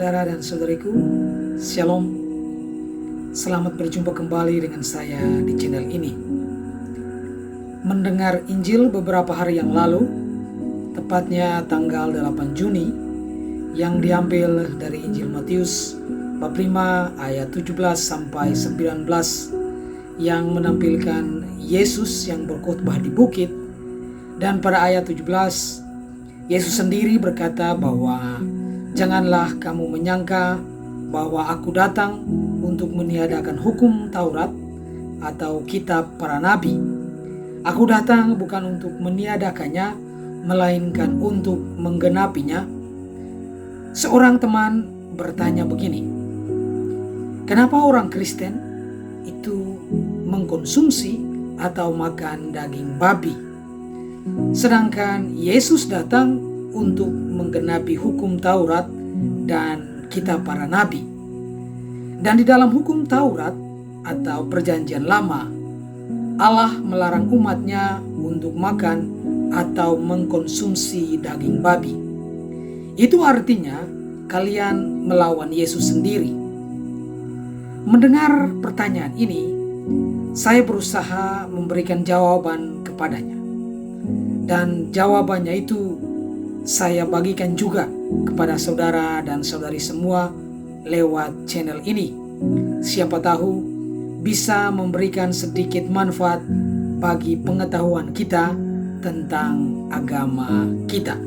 Saudara dan saudariku, Shalom. Selamat berjumpa kembali dengan saya di channel ini. Mendengar Injil beberapa hari yang lalu, tepatnya tanggal 8 Juni, yang diambil dari Injil Matius bab 5 ayat 17 sampai 19 yang menampilkan Yesus yang berkhotbah di bukit. Dan pada ayat 17, Yesus sendiri berkata bahwa janganlah kamu menyangka bahwa aku datang untuk meniadakan hukum Taurat atau kitab para nabi. Aku datang bukan untuk meniadakannya, melainkan untuk menggenapinya. Seorang teman bertanya begini, kenapa orang Kristen itu mengkonsumsi atau makan daging babi, sedangkan Yesus datang untuk menggenapi hukum Taurat dan kitab para nabi. Dan di dalam hukum Taurat atau perjanjian lama, Allah melarang umatnya untuk makan atau mengkonsumsi daging babi. Itu artinya kalian melawan Yesus sendiri. Mendengar pertanyaan ini, saya berusaha memberikan jawaban kepadanya. Dan jawabannya itu saya bagikan juga kepada saudara dan saudari semua lewat channel ini. Siapa tahu bisa memberikan sedikit manfaat bagi pengetahuan kita tentang agama kita.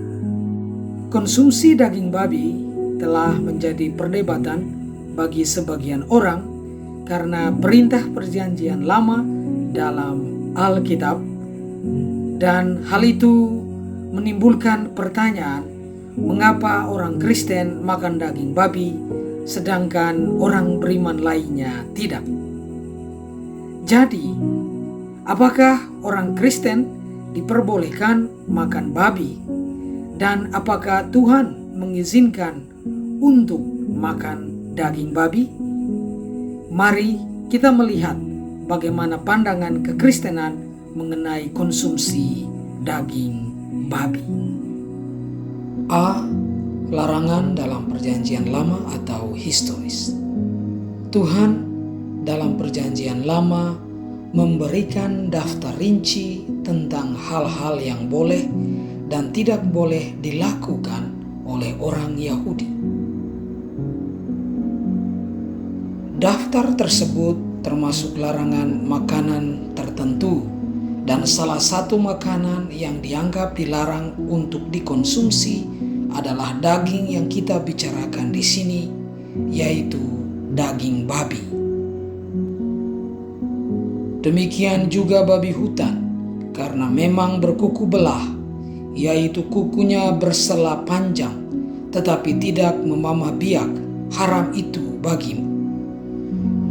Konsumsi daging babi telah menjadi perdebatan bagi sebagian orang karena perintah perjanjian lama dalam Alkitab, dan hal itu menimbulkan pertanyaan, mengapa orang Kristen makan daging babi sedangkan orang beriman lainnya tidak? Jadi, apakah orang Kristen diperbolehkan makan babi? Dan apakah Tuhan mengizinkan untuk makan daging babi? Mari kita melihat bagaimana pandangan kekristenan mengenai konsumsi daging babi. A. Larangan dalam perjanjian lama atau historis. Tuhan dalam perjanjian lama memberikan daftar rinci tentang hal-hal yang boleh dan tidak boleh dilakukan oleh orang Yahudi. Daftar tersebut termasuk larangan makanan tertentu, dan salah satu makanan yang dianggap dilarang untuk dikonsumsi adalah daging yang kita bicarakan di sini, yaitu daging babi. Demikian juga babi hutan, karena memang berkuku belah, yaitu kukunya bersela panjang, tetapi tidak memamah biak, haram itu bagimu.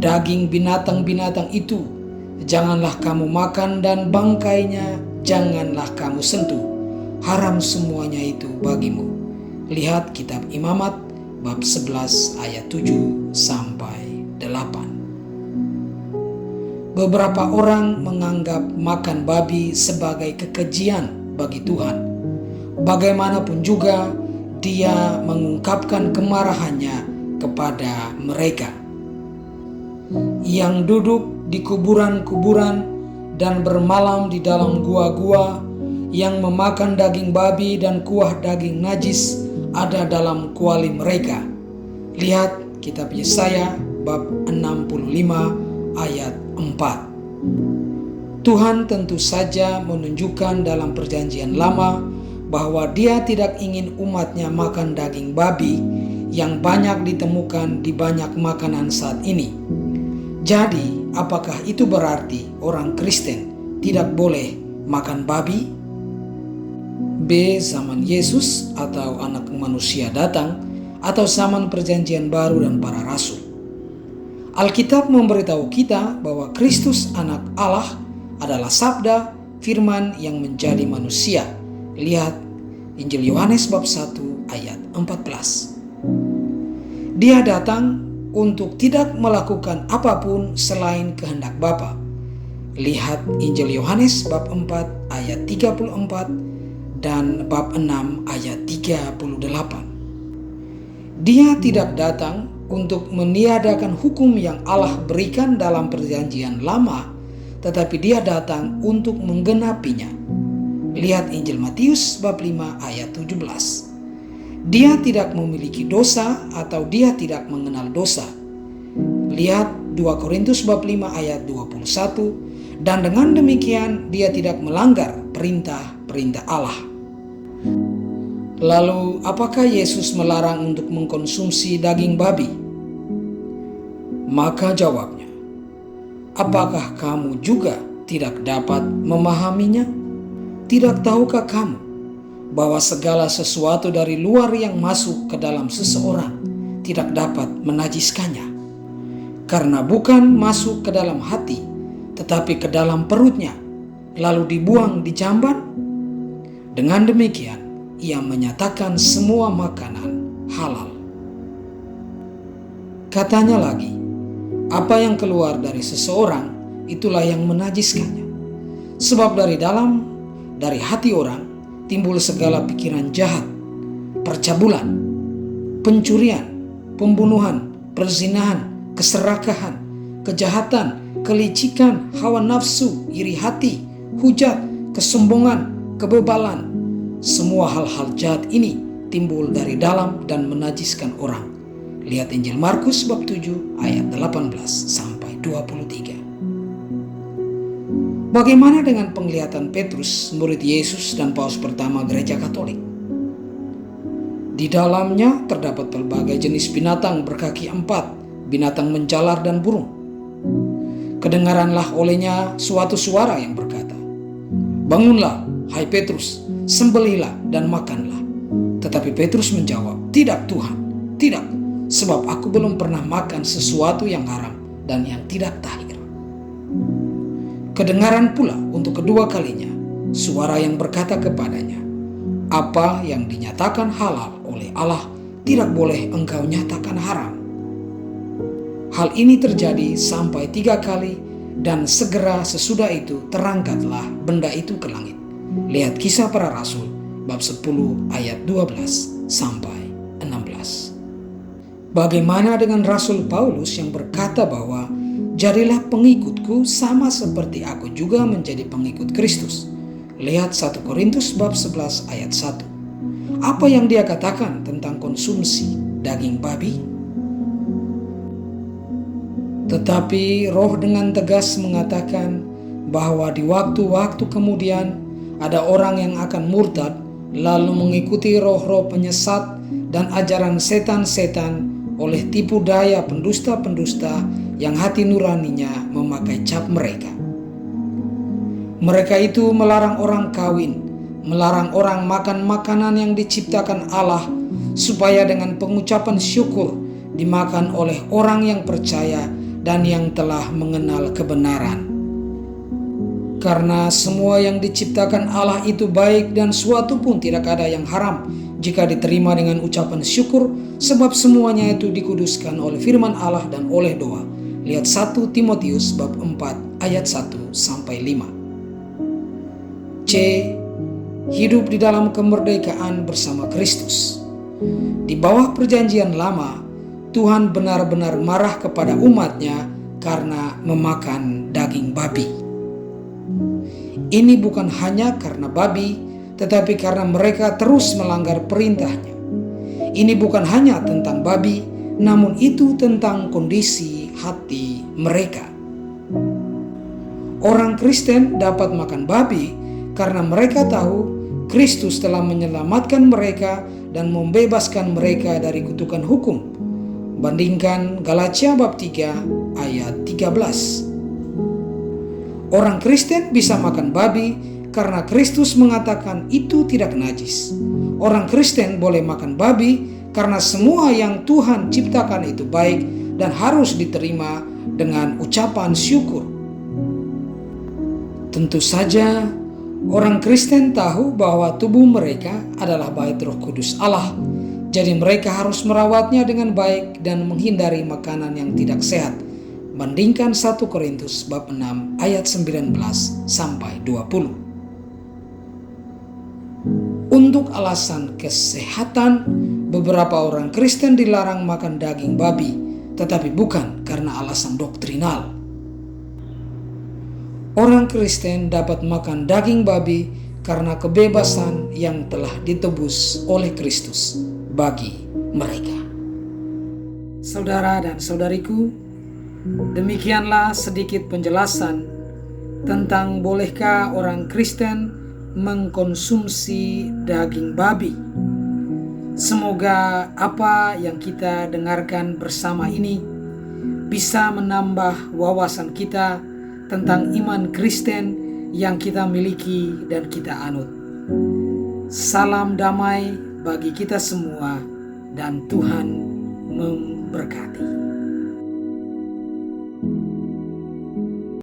Daging binatang-binatang itu janganlah kamu makan, dan bangkainya janganlah kamu sentuh. Haram semuanya itu bagimu. Lihat kitab Imamat bab 11 ayat 7 sampai 8. Beberapa orang menganggap makan babi sebagai kekejian bagi Tuhan. Bagaimanapun juga dia mengungkapkan kemarahannya kepada mereka yang duduk di kuburan-kuburan dan bermalam di dalam gua-gua, yang memakan daging babi dan kuah daging najis ada dalam kuali mereka. Lihat kitab Yesaya bab 65 ayat 4. Tuhan tentu saja menunjukkan dalam perjanjian lama bahwa Dia tidak ingin umatnya makan daging babi yang banyak ditemukan di banyak makanan saat ini. Jadi, apakah itu berarti orang Kristen tidak boleh makan babi? B. Zaman Yesus atau anak manusia datang, atau zaman perjanjian baru dan para rasul. Alkitab memberitahu kita bahwa Kristus anak Allah adalah sabda firman yang menjadi manusia. Lihat Injil Yohanes bab 1 ayat 14. Dia datang untuk tidak melakukan apapun selain kehendak Bapa. Lihat Injil Yohanes bab 4 ayat 34 dan bab 6 ayat 38. Dia tidak datang untuk meniadakan hukum yang Allah berikan dalam perjanjian lama, tetapi dia datang untuk menggenapinya. Lihat Injil Matius bab 5 ayat 17. Dia tidak memiliki dosa atau dia tidak mengenal dosa. Lihat 2 Korintus bab 5 ayat 21. Dan dengan demikian dia tidak melanggar perintah-perintah Allah. Lalu apakah Yesus melarang untuk mengkonsumsi daging babi? Maka jawabnya, apakah kamu juga tidak dapat memahaminya? Tidak tahukah kamu bahwa segala sesuatu dari luar yang masuk ke dalam seseorang tidak dapat menajiskannya? Karena bukan masuk ke dalam hati, tetapi ke dalam perutnya, lalu dibuang di jamban. Dengan demikian, ia menyatakan semua makanan halal. Katanya lagi, apa yang keluar dari seseorang, itulah yang menajiskannya. Sebab dari hati orang timbul segala pikiran jahat, percabulan, pencurian, pembunuhan, perzinahan, keserakahan, kejahatan, kelicikan, hawa nafsu, iri hati, hujat, kesombongan, kebebalan. Semua hal-hal jahat ini timbul dari dalam dan menajiskan orang. Lihat Injil Markus bab 7 ayat 18 sampai 23. Bagaimana dengan penglihatan Petrus, murid Yesus dan paus pertama gereja Katolik? Di dalamnya terdapat berbagai jenis binatang berkaki 4, binatang menjalar dan burung. Kedengaranlah olehnya suatu suara yang berkata, "Bangunlah, hai Petrus, sembelihlah dan makanlah." Tetapi Petrus menjawab, "Tidak Tuhan, tidak, sebab aku belum pernah makan sesuatu yang haram dan yang tidak tahir." Kedengaran pula untuk kedua kalinya suara yang berkata kepadanya, "Apa yang dinyatakan halal oleh Allah tidak boleh engkau nyatakan haram." Hal ini terjadi sampai 3 kali, dan segera sesudah itu terangkatlah benda itu ke langit. Lihat Kisah Para Rasul bab 10 ayat 12 sampai 16. Bagaimana dengan Rasul Paulus yang berkata bahwa jadilah pengikutku sama seperti aku juga menjadi pengikut Kristus? Lihat 1 Korintus bab 11 ayat 1. Apa yang dia katakan tentang konsumsi daging babi? Tetapi Roh dengan tegas mengatakan bahwa di waktu-waktu kemudian ada orang yang akan murtad lalu mengikuti roh-roh penyesat dan ajaran setan-setan oleh tipu daya pendusta-pendusta yang hati nuraninya memakai cap mereka. Mereka itu melarang orang kawin, melarang orang makan makanan yang diciptakan Allah, supaya dengan pengucapan syukur dimakan oleh orang yang percaya dan yang telah mengenal kebenaran. Karena semua yang diciptakan Allah itu baik, dan suatu pun tidak ada yang haram jika diterima dengan ucapan syukur, sebab semuanya itu dikuduskan oleh firman Allah dan oleh doa. Lihat 1 Timotius bab 4 ayat 1 sampai 5. C. Hidup di dalam kemerdekaan bersama Kristus. Di bawah perjanjian lama, Tuhan benar-benar marah kepada umatnya karena memakan daging babi. Ini bukan hanya karena babi, tetapi karena mereka terus melanggar perintahnya. Ini bukan hanya tentang babi, namun itu tentang kondisi hati mereka. Orang Kristen dapat makan babi karena mereka tahu Kristus telah menyelamatkan mereka dan membebaskan mereka dari kutukan hukum. Bandingkan Galatia bab 3 ayat 13. Orang Kristen bisa makan babi karena Kristus mengatakan itu tidak najis. Orang Kristen boleh makan babi karena semua yang Tuhan ciptakan itu baik dan harus diterima dengan ucapan syukur. Tentu saja orang Kristen tahu bahwa tubuh mereka adalah bait Roh Kudus Allah. Jadi mereka harus merawatnya dengan baik dan menghindari makanan yang tidak sehat. Bandingkan 1 Korintus bab 6 ayat 19 sampai 20. Untuk alasan kesehatan, beberapa orang Kristen dilarang makan daging babi, tetapi bukan karena alasan doktrinal. Orang Kristen dapat makan daging babi karena kebebasan yang telah ditebus oleh Kristus bagi mereka. Saudara dan saudariku, demikianlah sedikit penjelasan tentang bolehkah orang Kristen mengkonsumsi daging babi. Semoga apa yang kita dengarkan bersama ini bisa menambah wawasan kita tentang iman Kristen yang kita miliki dan kita anut. Salam damai bagi kita semua dan Tuhan memberkati.